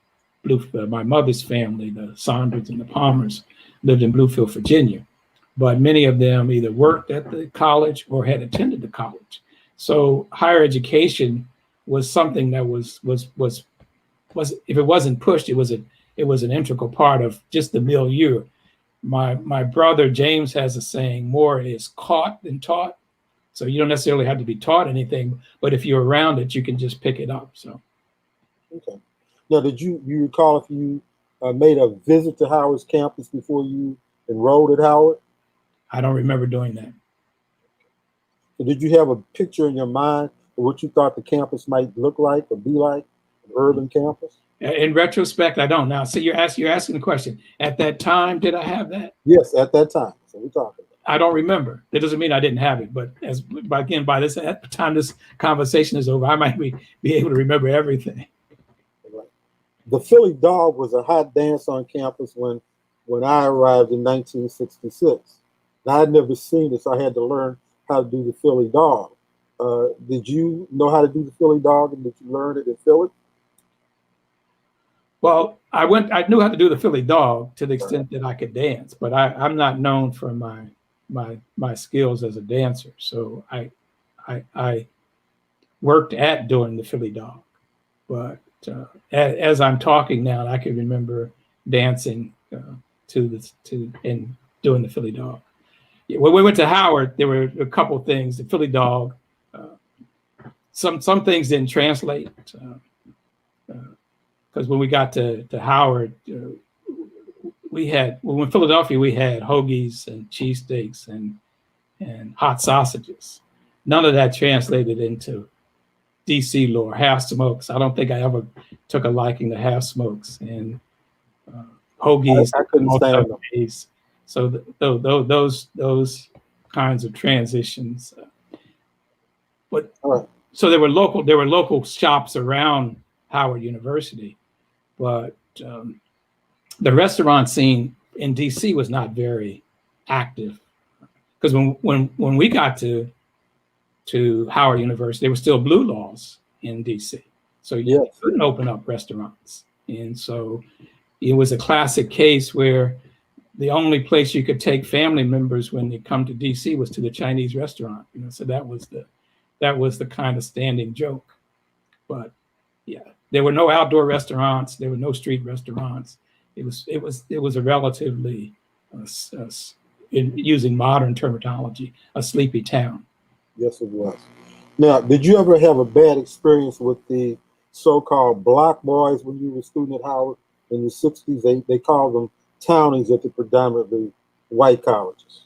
My mother's family, the Saunders and the Palmers, lived in Bluefield, Virginia. But many of them either worked at the college or had attended the college. So higher education was something that was if it wasn't pushed, it was an integral part of just the milieu. My brother James has a saying: more is caught than taught. So you don't necessarily have to be taught anything, but if you're around it, you can just pick it up. So, okay. Now, did you recall if you made a visit to Howard's campus before you enrolled at Howard? I don't remember doing that. So did you have a picture in your mind of what you thought the campus might look like or be like, an urban campus? In retrospect, I don't. Now, see, you're asking the question. At that time, did I have that? Yes, at that time. So we're talking about. I don't remember. That doesn't mean I didn't have it, but by this at the time this conversation is over, I might be able to remember everything. Right. The Philly Dog was a hot dance on campus when I arrived in 1966. Now, I'd never seen it, so I had to learn how to do the Philly Dog. Did you know how to do the Philly Dog, and did you learn it in Philly? Well, I knew how to do the Philly Dog to the extent that I could dance, but I'm not known for my skills as a dancer. So I worked at doing the Philly Dog, but as I'm talking now, I can remember dancing and doing the Philly Dog. When we went to Howard, there were a couple of things. The Philly Dog, some things didn't translate. Because when we got to Howard, in Philadelphia, we had hoagies and cheesesteaks and hot sausages. None of that translated into DC lore. Half smokes. I don't think I ever took a liking to half smokes and hoagies. I couldn't stand them. So those kinds of transitions. But right. So there were local shops around Howard University, but the restaurant scene in DC was not very active, because when we got to Howard University, there were still blue laws in DC, so you couldn't open up restaurants, and so it was a classic case where the only place you could take family members when they come to DC was to the Chinese restaurant. So that was the kind of standing joke. But yeah, there were no outdoor restaurants. There were no street restaurants. It was a relatively, using modern terminology, a sleepy town. Yes, it was. Now, did you ever have a bad experience with the so-called block boys when you were a student at Howard in the 60s? They called them townies at the predominantly white colleges.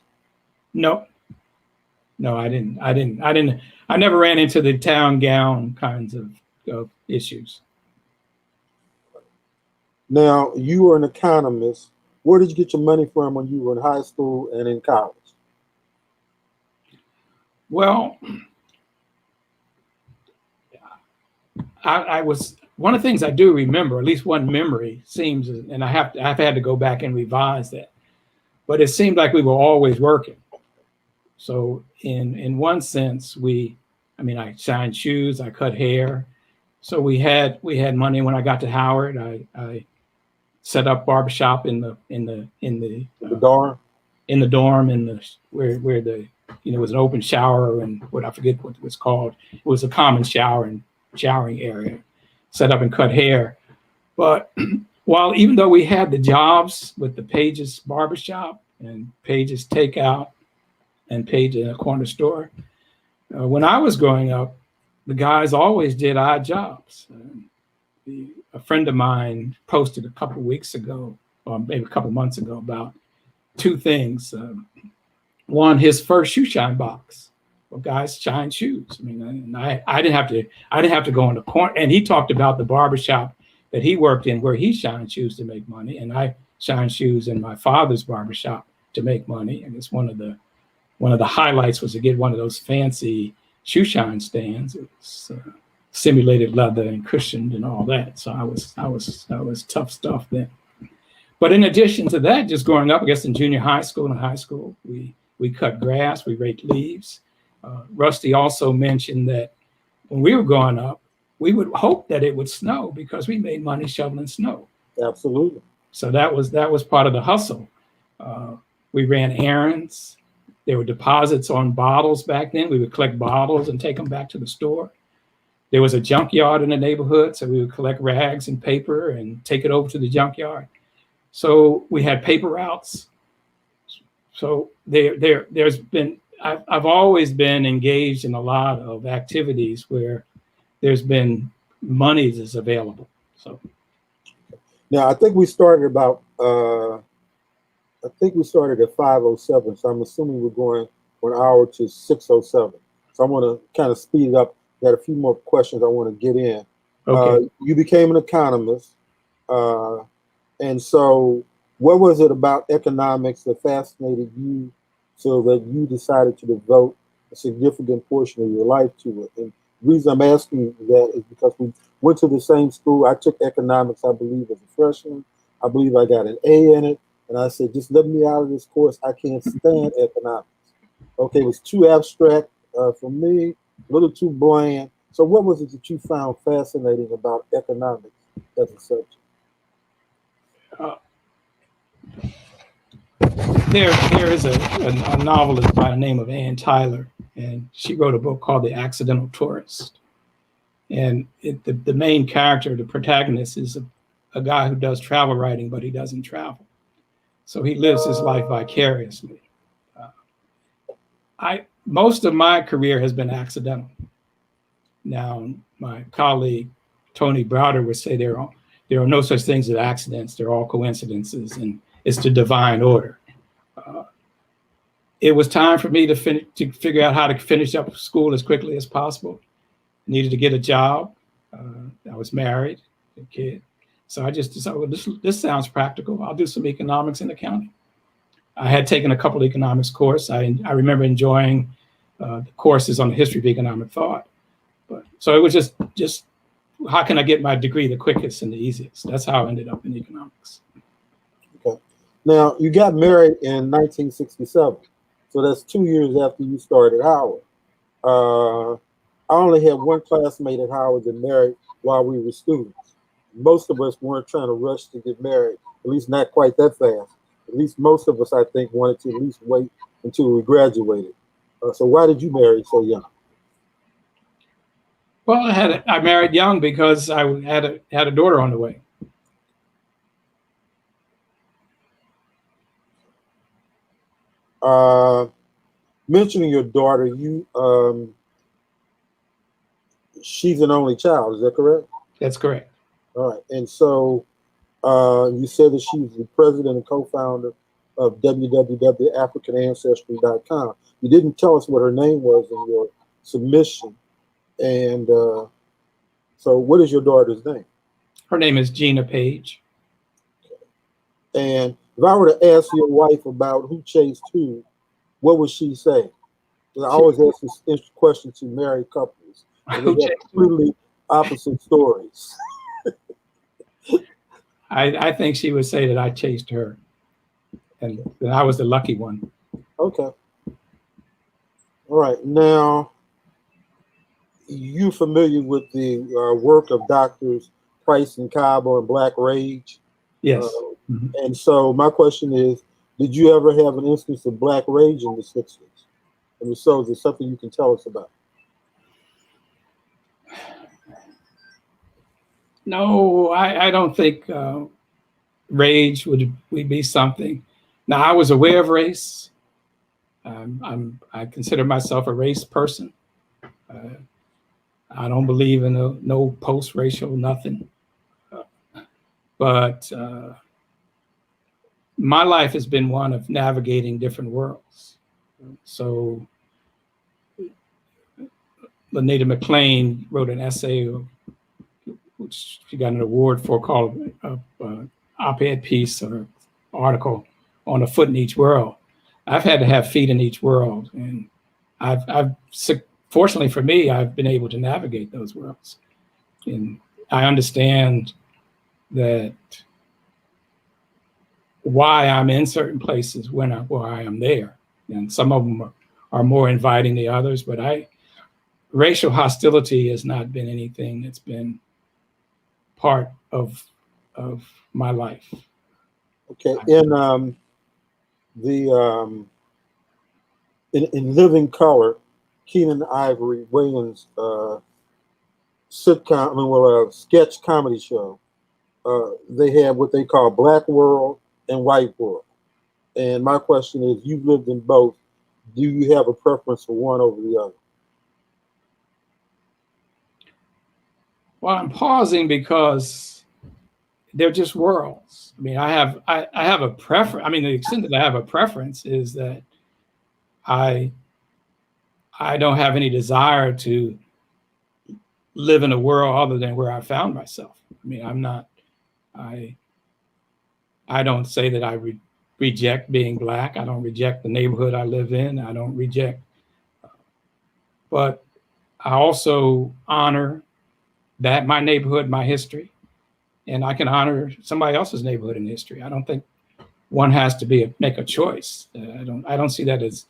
No, I didn't. I never ran into the town gown kinds of issues. Now, you were an economist. Where did you get your money from when you were in high school and in college? Well, I was, one of the things I do remember, at least one memory seems, and I've had to go back and revise that, but it seemed like we were always working. So in one sense, I shined shoes, I cut hair. So we had money. When I got to Howard, I set up barbershop in the dorm, where it was an open shower, and I forget what it was called. It was a common shower and showering area, set up and cut hair. But even though we had the jobs with the Paige's barbershop and Paige's takeout and Paige in a corner store, when I was growing up, the guys always did odd jobs. A friend of mine posted a couple of weeks ago, or maybe a couple of months ago, about two things. One, his first shoe shine box. Well, guys shine shoes. I didn't have to go in the corner. And he talked about the barbershop that he worked in, where he shined shoes to make money, and I shined shoes in my father's barbershop to make money. And it's one of the highlights was to get one of those fancy shoe shine stands. It was simulated leather and cushioned and all that. So I was tough stuff then. But in addition to that, just growing up, I guess in junior high school and high school, we cut grass, we raked leaves. Rusty also mentioned that when we were growing up, we would hope that it would snow because we made money shoveling snow. Absolutely. So that was part of the hustle. We ran errands. There were deposits on bottles back then. We would collect bottles and take them back to the store. There was a junkyard in the neighborhood, so we would collect rags and paper and take it over to the junkyard. So we had paper routes. So there's been, I've always been engaged in a lot of activities where there's been money that's available. So now I think we started about I think we started at 5:07, so I'm assuming we're going 1 hour to 6:07. So I want to kind of speed it up. Got a few more questions I want to get in. okay. You became an economist, and so what was it about economics that fascinated you so that you decided to devote a significant portion of your life to it? And the reason I'm asking you that is because we went to the same school. I took economics, I believe, as a freshman. I believe I got an A in it. And I said, just let me out of this course. I can't stand economics. Okay, it was too abstract for me, a little too bland. So what was it that you found fascinating about economics as a subject? There is a novelist by the name of Ann Tyler, and she wrote a book called The Accidental Tourist. And the main character, the protagonist, is a guy who does travel writing, but he doesn't travel. So he lives his life vicariously. Most of my career has been accidental. Now, my colleague Tony Browder would say there are no such things as accidents; they're all coincidences, and it's the divine order. It was time for me to figure out how to finish up school as quickly as possible. Needed to get a job. I was married, a kid. So I just decided, well, this sounds practical. I'll do some economics and accounting. I had taken a couple of economics courses. I remember enjoying the courses on the history of economic thought. But so it was just how can I get my degree the quickest and the easiest? That's how I ended up in economics. Okay. Now, you got married in 1967. So that's 2 years after you started Howard. I only had one classmate at Howard that married while we were students. Most of us weren't trying to rush to get married, at least not quite that fast. At least most of us, I think, wanted to at least wait until we graduated. So why did you marry so young? Well, I married young because I had a daughter on the way. Mentioning your daughter, she's an only child, is that correct? That's correct. All right. And so you said that she's the president and co-founder of www.africanancestry.com. You didn't tell us what her name was in your submission. And so what is your daughter's name? Her name is Jerome Paige. And if I were to ask your wife about who chased who, what would she say? I always ask this question to married couples. And they have completely opposite stories. I think she would say that I chased her, and that I was the lucky one. Okay. All right. Now, you familiar with the work of Doctors Price and Cabo and Black Rage? Yes. And so my question is, did you ever have an instance of Black Rage in the 60s? And if so, is there something you can tell us about? No, I don't think rage would be something. Now, I was aware of race. I consider myself a race person. I don't believe in no post-racial nothing. But my life has been one of navigating different worlds. So Lanita McLean wrote an essay, which she got an award for, called op-ed piece or article on a foot in each world. I've had to have feet in each world, and I've fortunately for me, I've been able to navigate those worlds, and I understand that why I'm in certain places why I am there, and some of them are more inviting than others. But racial hostility has not been anything that's been part of of my life. Okay, in Living Color, Keenan Ivory Wayans sitcom, sketch comedy show. They have what they call Black World and White World. And my question is, you've lived in both. Do you have a preference for one over the other? Well, I'm pausing because they're just worlds. I mean, I have a preference. I mean, the extent that I have a preference is that I don't have any desire to live in a world other than where I found myself. I mean, I don't say that I reject being Black. I don't reject the neighborhood I live in. I don't reject, but I also honor that my neighborhood, my history, and I can honor somebody else's neighborhood and history. I don't think one has to make a choice. I don't see that as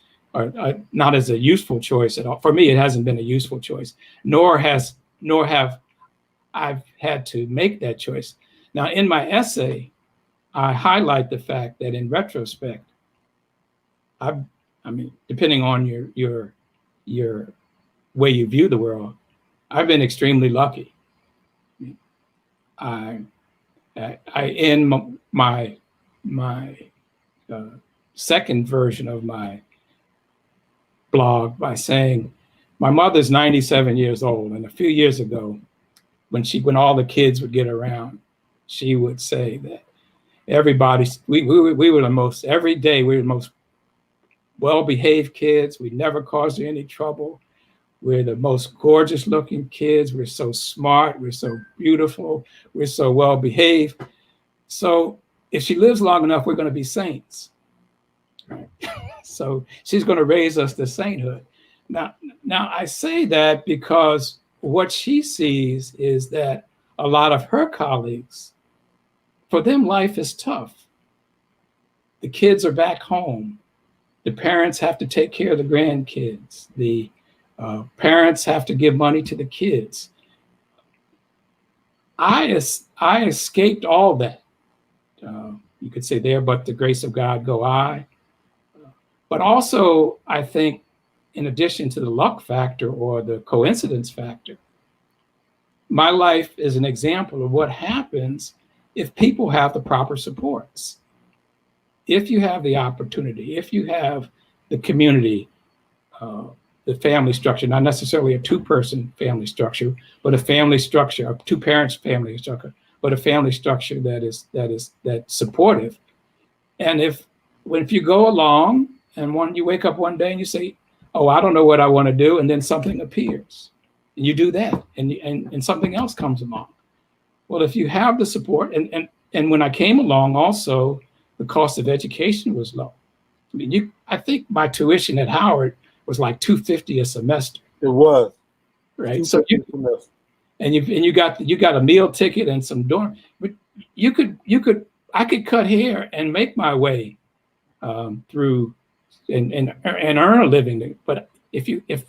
not as a useful choice at all. For me, it hasn't been a useful choice, nor have I've had to make that choice. Now, in my essay, I highlight the fact that in retrospect, I mean, depending on your way you view the world, I've been extremely lucky. I in my second version of my blog by saying my mother's 97 years old, and a few years ago, when all the kids would get around, she would say that we were the most, every day we were the most well-behaved kids. We never caused her any trouble. We're the most gorgeous looking kids. We're so smart. We're so beautiful. We're so well-behaved. So if she lives long enough, we're going to be saints. Right? So she's going to raise us to sainthood. Now I say that because what she sees is that a lot of her colleagues, for them, life is tough. The kids are back home. The parents have to take care of the grandkids. The parents have to give money to the kids. I escaped all that. You could say there, but the grace of God go I. But also, I think, in addition to the luck factor or the coincidence factor, my life is an example of what happens if people have the proper supports. If you have the opportunity, if you have the community, the family structure, not necessarily a two-person family structure, but a family structure, a two-parents family structure, but a family structure that's supportive. And if you go along and you wake up one day and you say, "Oh, I don't know what I want to do," and then something appears, and you do that, and something else comes along. Well, if you have the support, and when I came along, also the cost of education was low. I mean, I think my tuition at Howard was like $250 a semester. It was right. So you got a meal ticket and some dorm, but I could cut hair and make my way through and earn a living. But if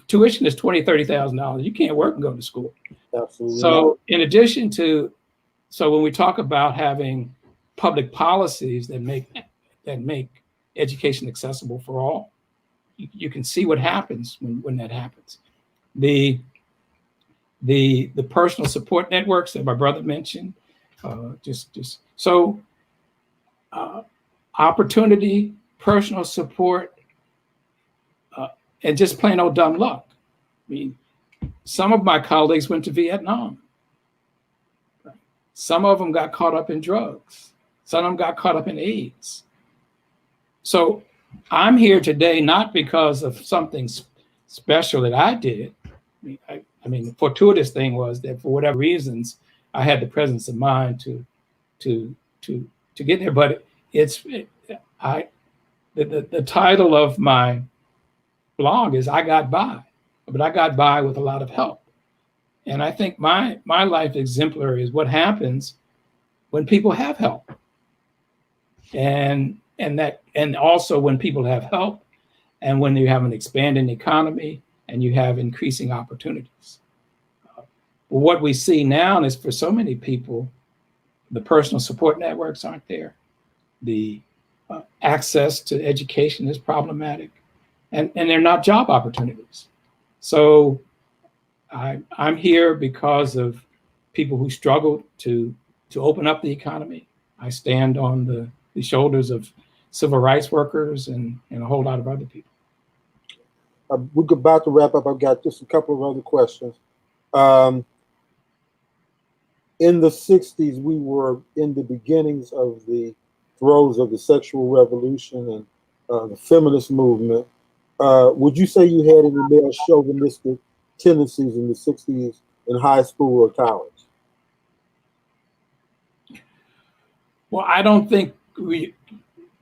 tuition is $20,000-$30,000, you can't work and go to school. Absolutely. So in addition to, when we talk about having public policies that make education accessible for all, you can see what happens when that happens. The personal support networks that my brother mentioned, opportunity, personal support, and just plain old dumb luck. I mean, some of my colleagues went to Vietnam. Some of them got caught up in drugs. Some of them got caught up in AIDS. So I'm here today not because of something special that I did. I mean, the fortuitous thing was that for whatever reasons, I had the presence of mind to get there. But the title of my blog is "I Got By," but I got by with a lot of help. And I think my life exemplary is what happens when people have help, and also when people have help, and when you have an expanding economy and you have increasing opportunities. What we see now is for so many people The personal support networks aren't there. The access to education is problematic, and they're not job opportunities. So I'm here because of people who struggled to open up the economy. I stand on the shoulders of civil rights workers and a whole lot of other people. We're about to wrap up. I've got just a couple of other questions. In the 60s, we were in the beginnings of the throes of the sexual revolution and the feminist movement. Would you say you had any male chauvinistic tendencies in the 60s in high school or college? Well, I don't think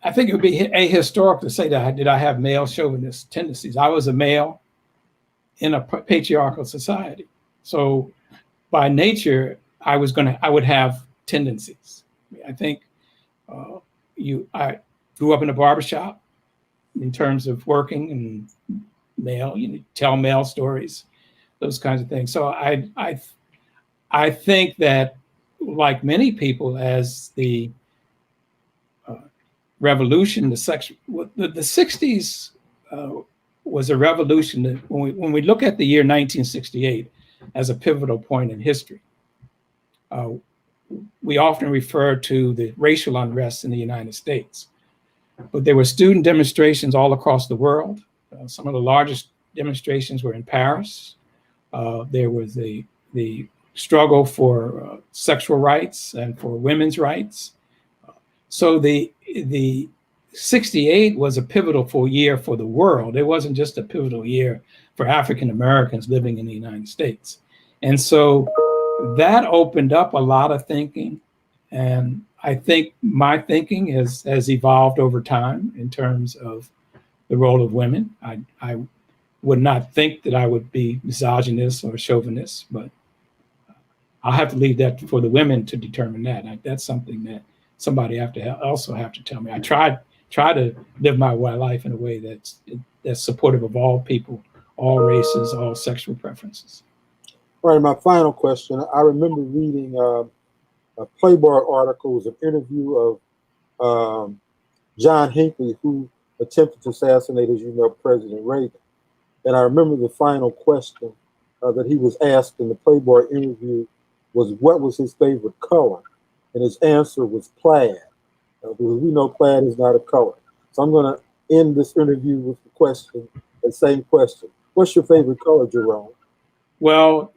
I think it would be ahistorical to say that did I have male chauvinist tendencies. I was a male in a patriarchal society. So by nature, I would have tendencies. I think I grew up in a barbershop in terms of working and male, tell male stories, those kinds of things. So I think that, like many people, as the revolution, the 60s was a revolution that when we look at the year 1968 as a pivotal point in history, we often refer to the racial unrest in the United States. But there were student demonstrations all across the world. Some of the largest demonstrations were in Paris. There was the struggle for sexual rights and for women's rights. So the 68 was a pivotal year for the world. It wasn't just a pivotal year for African Americans living in the United States. And so that opened up a lot of thinking. And I think my thinking has evolved over time in terms of the role of women. I would not think that I would be misogynist or chauvinist, but I'll have to leave that for the women to determine that. That's something that somebody also have to tell me. I try to live my life in a way that's supportive of all people, all races, all sexual preferences. All right, my final question. I remember reading a Playboy article, was an interview of John Hinckley, who attempted to assassinate, as you know, President Reagan. And I remember the final question that he was asked in the Playboy interview was, what was his favorite color? And his answer was plaid. Because we know plaid is not a color. So I'm going to end this interview with the question, the same question. What's your favorite color, Jerome? Well,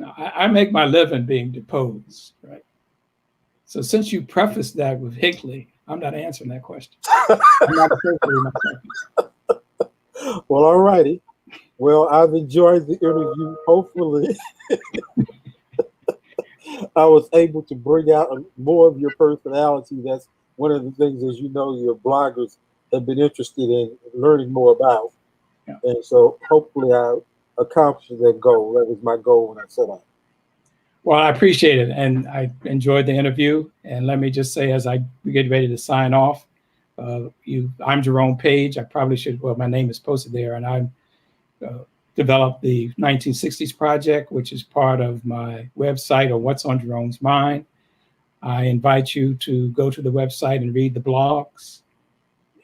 I make my living being deposed, right? So since you prefaced that with Hinckley, I'm not answering that question. I'm not Well, all righty. Well, I've enjoyed the interview. Hopefully, I was able to bring out more of your personality. That's one of the things, as you know, your bloggers have been interested in learning more about. Yeah. And so hopefully I accomplished that goal. That was my goal when I set out. Well, I appreciate it. And I enjoyed the interview. And let me just say, as I get ready to sign off, I'm Jerome Paige. I probably should, well, my name is posted there. And I developed the 1960s Project, which is part of my website, or What's on Jerome's Mind. I invite you to go to the website and read the blogs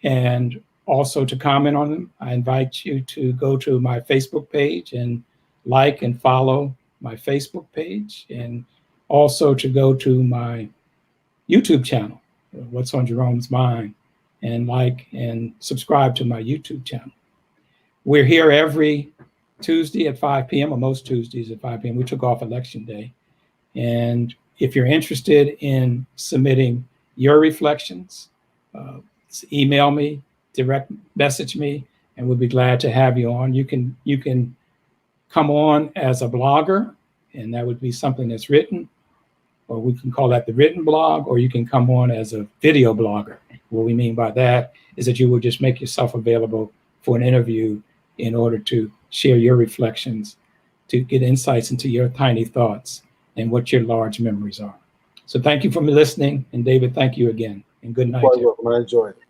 and also to comment on them. I invite you to go to my Facebook page and like and follow my Facebook page, and also to go to my YouTube channel, What's on Jerome's Mind, and like and subscribe to my YouTube channel. We're here every Tuesday at 5 p.m., or most Tuesdays at 5 p.m. We took off Election Day. And if you're interested in submitting your reflections, email me, direct message me, and we'll be glad to have you on. You can come on as a blogger, and that would be something that's written, or we can call that the written blog, or you can come on as a video blogger. What we mean by that is that you will just make yourself available for an interview in order to share your reflections, to get insights into your tiny thoughts and what your large memories are. So thank you for listening. And David, thank you again. And good night. Quite welcome. I enjoyed it.